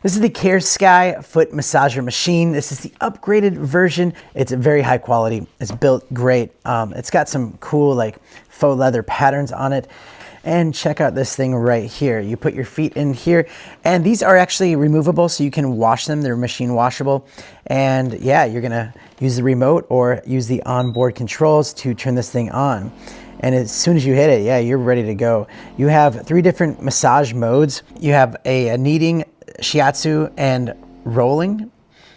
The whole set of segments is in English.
This is the Care Sky foot massager machine. This is the upgraded version. It's very high quality. It's built great. It's got some cool like faux leather patterns on it. And check out this thing right here. You put your feet in here, and these are actually removable, so you can wash them. They're machine washable. And yeah, you're gonna use the remote or use the onboard controls to turn this thing on. And as soon as you hit it, yeah, you're ready to go. You have 3 different massage modes. You have a kneading, Shiatsu, and rolling.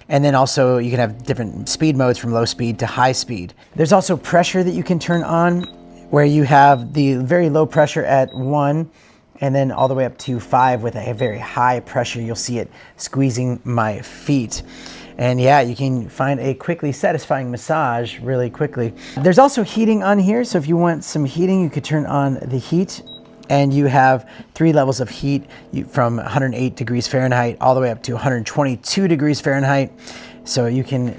And then also you can have different speed modes from low speed to high speed. There's also pressure that you can turn on, where you have the very low pressure at 1 and then all the way up to 5 with a very high pressure. You'll see it squeezing my feet. And yeah, you can find a quickly satisfying massage really quickly. There's also heating on here. So if you want some heating, you could turn on the heat, and you have 3 levels of heat from 108 degrees Fahrenheit all the way up to 122 degrees Fahrenheit. So you can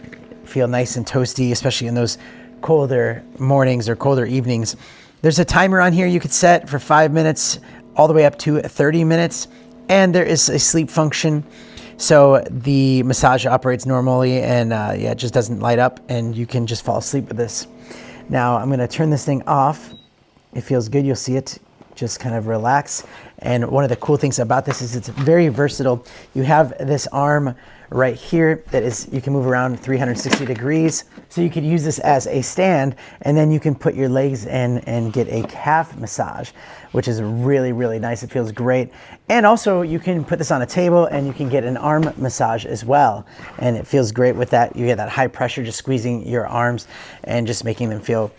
feel nice and toasty, especially in those colder mornings or colder evenings. There's a timer on here you could set for 5 minutes all the way up to 30 minutes. And there is a sleep function. So the massage operates normally, and yeah, it just doesn't light up, and you can just fall asleep with this. Now I'm gonna turn this thing off. It feels good, you'll see it just kind of relax. And one of the cool things about this is it's very versatile. You have this arm right here that is, you can move around 360 degrees. So you could use this as a stand, and then you can put your legs in and get a calf massage, which is really, really nice. It feels great. And also you can put this on a table and you can get an arm massage as well. And it feels great with that. You get that high pressure just squeezing your arms and just making them feel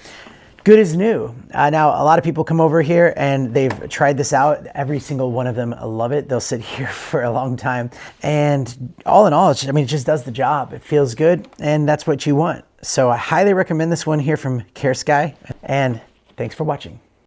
good as new. Now, a lot of people come over here and they've tried this out. Every single one of them love it. They'll sit here for a long time. And all in all, it just does the job. It feels good, and that's what you want. So I highly recommend this one here from Care Sky. And thanks for watching.